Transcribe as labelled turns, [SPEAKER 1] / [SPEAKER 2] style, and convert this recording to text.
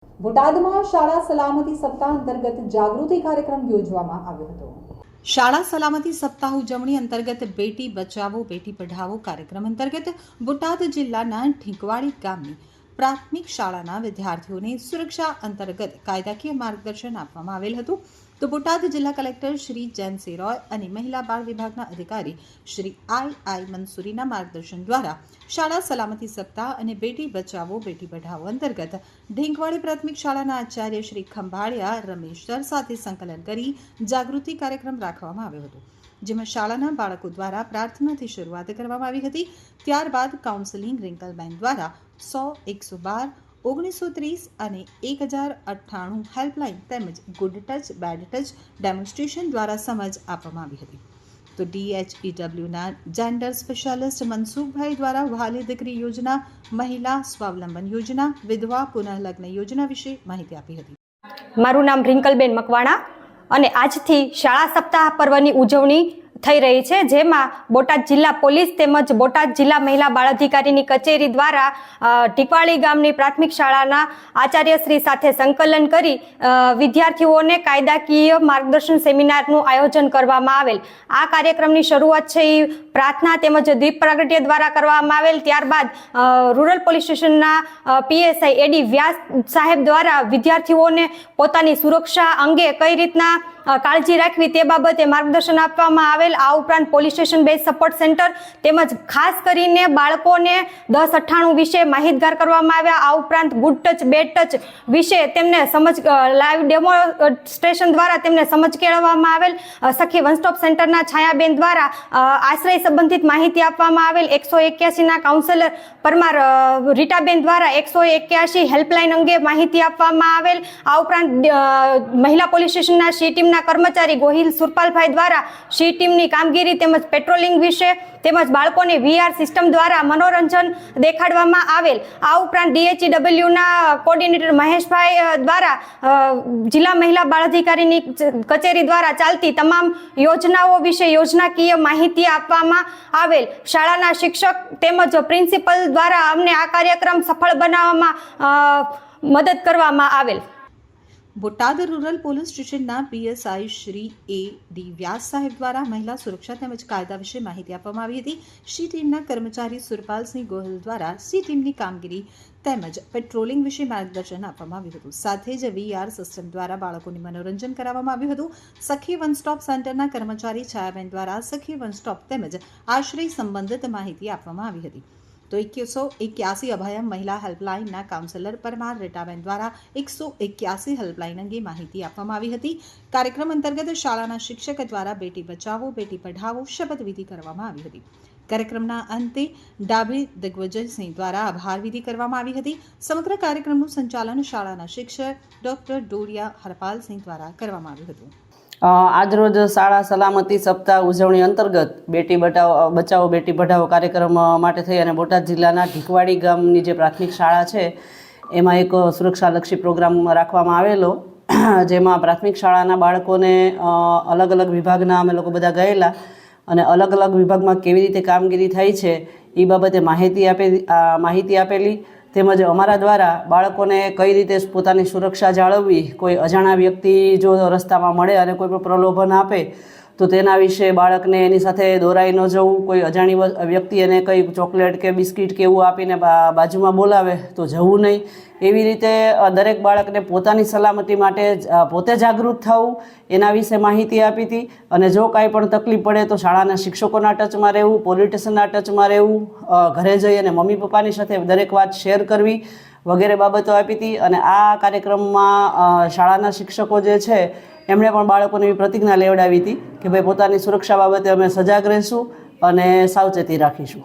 [SPEAKER 1] બોટાદમાં શાળા સલામતી સપ્તાહ અંતર્ગત જાગૃતિ કાર્યક્રમ યોજવામાં આવ્યો હતો। શાળા સલામતી સપ્તાહ ઉજવણી અંતર્ગત બેટી બચાવો બેટી પઢાવો કાર્યક્રમ અંતર્ગત બોટાદ જિલ્લાના ઢીંકવાડી ગામની પ્રાથમિક શાળાના વિદ્યાર્થીઓને સુરક્ષા અંતર્ગત કાયદાકીય માર્ગદર્શન આપવામાં આવેલ હતું। તો બોટાદ જિલ્લા કલેક્ટર શ્રી જૈન સેરોય અને મહિલા બાળ વિભાગના અધિકારી શ્રી આઈ મંસૂરીના માર્ગદર્શન દ્વારા શાળા સલામતી સપ્તાહ અને બેટી બચાવો બેટી પઢાવો અંતર્ગત ઢીંકવાડી પ્રાથમિક શાળાના આચાર્ય શ્રી ખંભાળિયા રમેશ સર સાથે સંકલન કરી જાગૃતિ કાર્યક્રમ રાખવામાં આવ્યો હતો, જેમાં શાળાના બાળકો દ્વારા પ્રાર્થનાથી શરૂઆત કરવામાં આવી હતી। ત્યારબાદ કાઉન્સેલિંગ રિંકલબેન દ્વારા 100, 112, 1930 અને 1098 હેલ્પલાઇન તેમજ good touch bed touch demonstration દ્વારા સમજ આપવામાં આવી હતી। તો DHEWના જેન્ડર સ્પેશિયાલિસ્ટ મનસુખભાઈ દ્વારા વહાલી દીકરી યોજના, મહિલા સ્વાવલંબન યોજના, વિધવા પુનઃલગ્ન યોજના વિશે માહિતી આપી હતી।
[SPEAKER 2] મારું નામ રિંકલબેન મકવાણા અને આજથી શાળા સપ્તાહ પર્વની ઉજવણી થઈ રહી છે, જેમાં બોટાદ જિલ્લા પોલીસ તેમજ બોટાદ જિલ્લા મહિલા બાળ અધિકારીની કચેરી દ્વારા ઢીંકવાડી ગામની પ્રાથમિક શાળાના આચાર્યશ્રી સાથે સંકલન કરી વિદ્યાર્થીઓને કાયદાકીય માર્ગદર્શન સેમિનારનું આયોજન કરવામાં આવેલ। આ કાર્યક્રમની શરૂઆત છે એ પ્રાર્થના તેમજ દીપ પ્રાગટ્ય દ્વારા કરવામાં આવેલ। ત્યારબાદ રૂરલ પોલીસ સ્ટેશનના PSI AD વ્યાસ સાહેબ દ્વારા વિદ્યાર્થીઓને પોતાની સુરક્ષા અંગે કઈ રીતના કાળજી રાખવી તે બાબતે માર્ગદર્શન આપવામાં આવેલ। આ ઉપરાંત police station base support centre તેમજ ખાસ કરીને બાળકોને 1098 વિશે માહિતગાર કરવામાં આવ્યા। આ ઉપરાંત ગુડ ટચ બેડ ટચ વિશે તેમને સમજ લાઈવ ડેમોન્સ્ટ્રેશન દ્વારા તેમને સમજ કેળવવામાં આવેલ। સખી વન સ્ટોપ સેન્ટરના છાયાબેન દ્વારા આશ્રય સંબંધિત માહિતી આપવામાં આવેલ। 181ના કાઉન્સેલર પરમાર રીટાબેન દ્વારા 181 હેલ્પલાઇન અંગે માહિતી આપવામાં આવેલ। આ ઉપરાંત મહિલા પોલીસ સ્ટેશનના સી ટીમના કર્મચારી ગોહિલ સુરપાલભાઈ દ્વારા સી ટીમની કામગીરી તેમજ પેટ્રોલિંગ વિશે તેમજ બાળકોને VR સિસ્ટમ દ્વારા મનોરંજન દેખાડવામાં આવેલ। આ ઉપરાંત DHEWના કોર્ડિનેટર મહેશભાઈ દ્વારા જિલ્લા મહિલા બાળ અધિકારીની કચેરી દ્વારા ચાલતી તમામ યોજનાઓ વિશે યોજનાકીય માહિતી આપવામાં આવેલ। શાળાના શિક્ષક તેમજ પ્રિન્સિપલ દ્વારા અમને આ કાર્યક્રમ સફળ બનાવવામાં મદદ કરવામાં આવેલ।
[SPEAKER 1] બોટાદ રૂરલ પોલીસ સ્ટેશનના PSI શ્રી AD વ્યાસ સાહેબ દ્વારા મહિલા સુરક્ષા તેમજ કાયદા વિશે માહિતી આપવામાં આવી હતી। સી ટીમના કર્મચારી સુરપાલસિંહ ગોહિલ દ્વારા સી ટીમની કામગીરી તેમજ પેટ્રોલિંગ વિશે માર્ગદર્શન આપવામાં આવ્યું હતું। સાથે જ VR સિસ્ટમ દ્વારા બાળકોને મનોરંજન કરાવવામાં આવ્યું હતું। સખી વન સ્ટોપ સેન્ટરના કર્મચારી છાયાબેન દ્વારા સખી વન સ્ટોપ તેમજ આશ્રય સંબંધિત માહિતી આપવામાં આવી હતી। તો 181 અભયમ મહિલા હેલ્પલાઇનના કાઉન્સેલર પરમાર રીટાબેન દ્વારા 181 હેલ્પલાઇન અંગે માહિતી આપવામાં આવી હતી। કાર્યક્રમ અંતર્ગત શાળાના શિક્ષક દ્વારા બેટી બચાવો બેટી પઢાવો શપથવિધિ કરવામાં આવી હતી। કાર્યક્રમના અંતે ડાભી દિગ્વિજયસિંહ દ્વારા આભાર વિધિ કરવામાં આવી હતી। સમગ્ર કાર્યક્રમનું સંચાલન શાળાના શિક્ષક ડોક્ટર ડોડિયા હરપાલસિંહ દ્વારા કરવામાં આવ્યું હતું।
[SPEAKER 3] આજરોજ શાળા સલામતી સપ્તાહ ઉજવણી અંતર્ગત બેટી બચાવો બેટી પઢાવો કાર્યક્રમ માટે થઈ અને બોટાદ જિલ્લાના ઢીંકવાડી ગામની જે પ્રાથમિક શાળા છે એમાં એક સુરક્ષાલક્ષી પ્રોગ્રામ રાખવામાં આવેલો, જેમાં પ્રાથમિક શાળાના બાળકોને અલગ અલગ વિભાગના અમે લોકો બધા ગયેલા અને અલગ અલગ વિભાગમાં કેવી રીતે કામગીરી થઈ છે એ બાબતે માહિતી આપેલી તેમજ અમારા દ્વારા બાળકોને કઈ રીતે પોતાની સુરક્ષા જાળવવી, કોઈ અજાણા વ્યક્તિ જો રસ્તામાં મળે અને કોઈ પણ પ્રલોભન આપે તો તેના વિશે બાળકને એની સાથે દોરાઈ ન જવું, કોઈ અજાણી વ્યક્તિ એને કંઈ ચોકલેટ કે બિસ્કિટ કે એવું આપીને બાજુમાં બોલાવે તો જવું નહીં। એવી રીતે દરેક બાળકને પોતાની સલામતી માટે પોતે જાગૃત થવું એના વિશે માહિતી આપી હતી। અને જો કાંઈ પણ તકલીફ પડે તો શાળાના શિક્ષકોના ટચમાં રહેવું, પોલીસ સ્ટેશનના ટચમાં રહેવું, ઘરે જઈ અને મમ્મી પપ્પાની સાથે દરેક વાત શેર કરવી વગેરે બાબતો આપી હતી। અને આ કાર્યક્રમમાં શાળાના શિક્ષકો જે છે એમણે પણ બાળકોને એવી પ્રતિજ્ઞા લેવડાવી હતી કે ભાઈ પોતાની સુરક્ષા બાબતે અમે સજાગ રહીશું અને સાવચેતી રાખીશું।